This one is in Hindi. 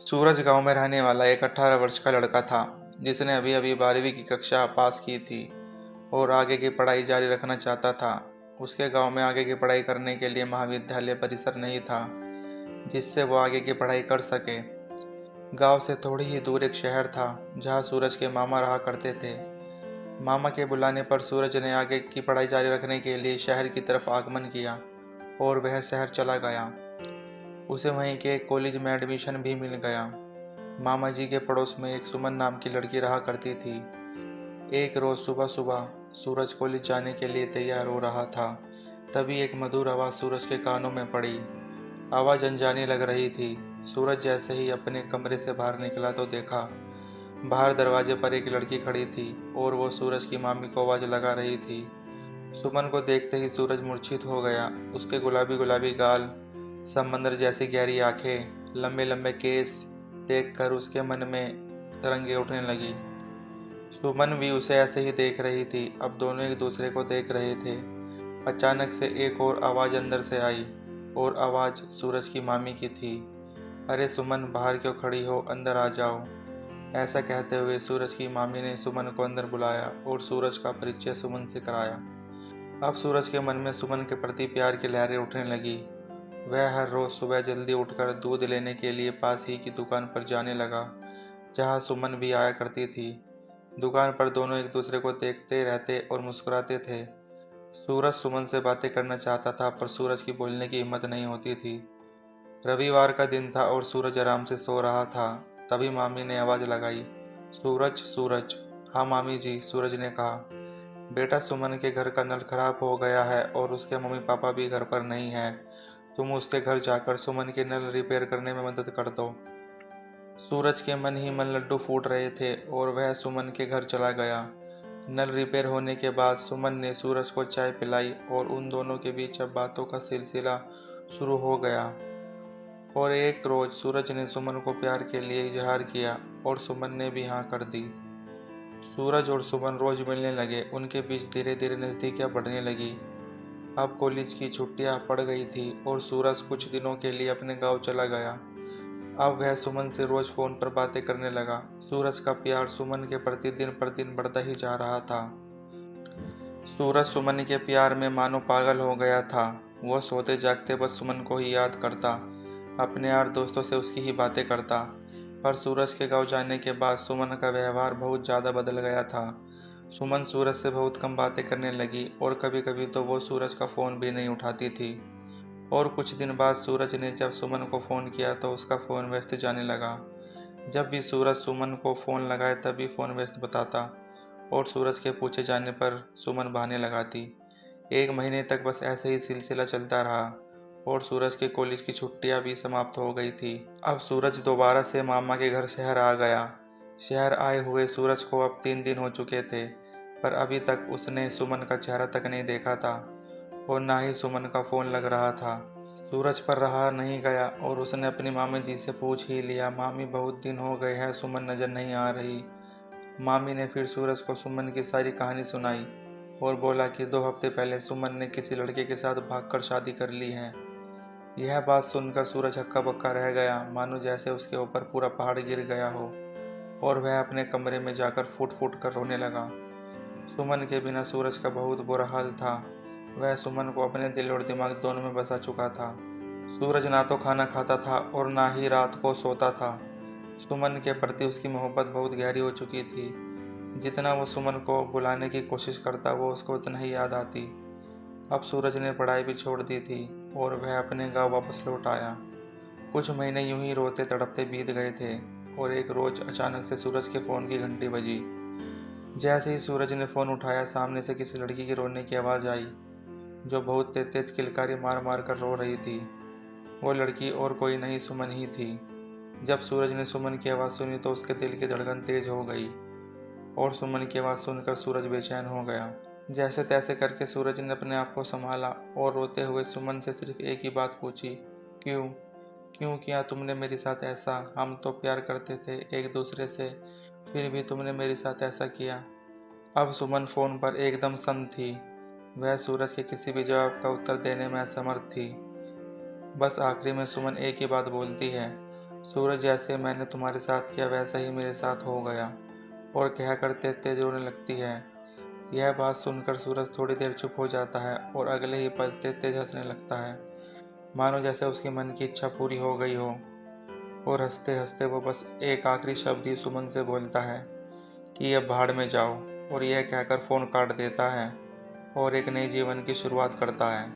सूरज गांव में रहने वाला एक 18 वर्ष का लड़का था जिसने अभी अभी 12वीं की कक्षा पास की थी और आगे की पढ़ाई जारी रखना चाहता था। उसके गांव में आगे की पढ़ाई करने के लिए महाविद्यालय परिसर नहीं था जिससे वो आगे की पढ़ाई कर सके। गांव से थोड़ी ही दूर एक शहर था जहां सूरज के मामा रहा करते थे। मामा के बुलाने पर सूरज ने आगे की पढ़ाई जारी रखने के लिए शहर की तरफ आगमन किया और वह शहर चला गया। उसे वहीं के एक कॉलेज में एडमिशन भी मिल गया। मामा जी के पड़ोस में एक सुमन नाम की लड़की रहा करती थी। एक रोज सुबह सुबह सूरज कॉलेज जाने के लिए तैयार हो रहा था, तभी एक मधुर आवाज़ सूरज के कानों में पड़ी। आवाज़ अनजानी लग रही थी। सूरज जैसे ही अपने कमरे से बाहर निकला तो देखा बाहर दरवाजे पर एक लड़की खड़ी थी और वो सूरज की मामी को आवाज़ लगा रही थी। सुमन को देखते ही सूरज मूर्छित हो गया। उसके गुलाबी गुलाबी गाल, समंदर जैसी गहरी आंखें, लंबे लंबे केस देखकर उसके मन में तरंगे उठने लगी। सुमन भी उसे ऐसे ही देख रही थी। अब दोनों एक दूसरे को देख रहे थे। अचानक से एक और आवाज़ अंदर से आई और आवाज़ सूरज की मामी की थी। अरे सुमन, बाहर क्यों खड़ी हो, अंदर आ जाओ। ऐसा कहते हुए सूरज की मामी ने सुमन को अंदर बुलाया और सूरज का परिचय सुमन से कराया। अब सूरज के मन में सुमन के प्रति प्यार की लहरें उठने लगी। वह हर रोज सुबह जल्दी उठकर दूध लेने के लिए पास ही की दुकान पर जाने लगा जहां सुमन भी आया करती थी। दुकान पर दोनों एक दूसरे को देखते रहते और मुस्कुराते थे। सूरज सुमन से बातें करना चाहता था पर सूरज की बोलने की हिम्मत नहीं होती थी। रविवार का दिन था और सूरज आराम से सो रहा था। तभी मामी ने आवाज़ लगाई, सूरज सूरज। हाँ मामी जी, सूरज ने कहा। बेटा, सुमन के घर का नल खराब हो गया है और उसके मम्मी पापा भी घर पर नहीं हैं। तुम उसके घर जाकर सुमन के नल रिपेयर करने में मदद कर दो। सूरज के मन ही मन लड्डू फूट रहे थे और वह सुमन के घर चला गया। नल रिपेयर होने के बाद सुमन ने सूरज को चाय पिलाई और उन दोनों के बीच अब बातों का सिलसिला शुरू हो गया। और एक रोज सूरज ने सुमन को प्यार के लिए इजहार किया और सुमन ने भी हाँ कर दी। सूरज और सुमन रोज मिलने लगे। उनके बीच धीरे धीरे नज़दीकियाँ बढ़ने लगी। अब कॉलेज की छुट्टियां पड़ गई थी और सूरज कुछ दिनों के लिए अपने गांव चला गया। अब वह सुमन से रोज फोन पर बातें करने लगा। सूरज का प्यार सुमन के प्रति दिन पर दिन बढ़ता ही जा रहा था। सूरज सुमन के प्यार में मानो पागल हो गया था। वो सोते जागते बस सुमन को ही याद करता, अपने यार दोस्तों से उसकी ही बातें करता। पर सूरज के गांव जाने के बाद सुमन का व्यवहार बहुत ज़्यादा बदल गया था। सुमन सूरज से बहुत कम बातें करने लगी और कभी कभी तो वो सूरज का फ़ोन भी नहीं उठाती थी। और कुछ दिन बाद सूरज ने जब सुमन को फ़ोन किया तो उसका फ़ोन व्यस्त जाने लगा। जब भी सूरज सुमन को फ़ोन लगाए तभी फ़ोन व्यस्त बताता और सूरज के पूछे जाने पर सुमन बहाने लगाती। एक महीने तक बस ऐसे ही सिलसिला चलता रहा और सूरज के कॉलेज की छुट्टियां भी समाप्त हो गई थी। अब सूरज दोबारा से मामा के घर शहर आ गया। शहर आए हुए सूरज को अब 3 दिन हो चुके थे, पर अभी तक उसने सुमन का चेहरा तक नहीं देखा था और ना ही सुमन का फ़ोन लग रहा था। सूरज पर रहा नहीं गया और उसने अपनी मामी जी से पूछ ही लिया, मामी बहुत दिन हो गए हैं, सुमन नज़र नहीं आ रही। मामी ने फिर सूरज को सुमन की सारी कहानी सुनाई और बोला कि 2 हफ्ते पहले सुमन ने किसी लड़के के साथ भागकर शादी कर ली है। यह बात सुनकर सूरज हक्का बक्का रह गया, मानो जैसे उसके ऊपर पूरा पहाड़ गिर गया हो और वह अपने कमरे में जाकर फूट फूट कर रोने लगा। सुमन के बिना सूरज का बहुत बुरा हाल था। वह सुमन को अपने दिल और दिमाग दोनों में बसा चुका था। सूरज ना तो खाना खाता था और ना ही रात को सोता था। सुमन के प्रति उसकी मोहब्बत बहुत गहरी हो चुकी थी। जितना वो सुमन को बुलाने की कोशिश करता वो उसको उतना ही याद आती। अब सूरज ने पढ़ाई भी छोड़ दी थी और वह अपने गांव वापस लौट आया। कुछ महीने यूं ही रोते तड़पते बीत गए थे और एक रोज अचानक से सूरज के फ़ोन की घंटी बजी। जैसे ही सूरज ने फ़ोन उठाया, सामने से किसी लड़की की रोने की आवाज़ आई जो बहुत तेज तेज किलकारी मार मार कर रो रही थी। वो लड़की और कोई नहीं, सुमन ही थी। जब सूरज ने सुमन की आवाज़ सुनी तो उसके दिल की धड़कन तेज हो गई और सुमन की आवाज़ सुनकर सूरज बेचैन हो गया। जैसे तैसे करके सूरज ने अपने आप को संभाला और रोते हुए सुमन से सिर्फ एक ही बात पूछी, क्यों क्यों किया तुमने मेरे साथ ऐसा? हम तो प्यार करते थे एक दूसरे से, फिर भी तुमने मेरे साथ ऐसा किया। अब सुमन फ़ोन पर एकदम सन्न थी। वह सूरज के किसी भी जवाब का उत्तर देने में असमर्थ थी। बस आखिरी में सुमन एक ही बात बोलती है, सूरज, जैसे मैंने तुम्हारे साथ किया वैसा ही मेरे साथ हो गया, और कह कर तेज तेज रोने लगती है। यह बात सुनकर सूरज थोड़ी देर चुप हो जाता है और अगले ही पल तेज तेज हंसने लगता है, मानो जैसे उसके मन की इच्छा पूरी हो गई हो। और हंसते हंसते वो बस एक आखिरी शब्द ही सुमन से बोलता है कि अब भाड़ में जाओ, और यह कहकर फ़ोन काट देता है और एक नए जीवन की शुरुआत करता है।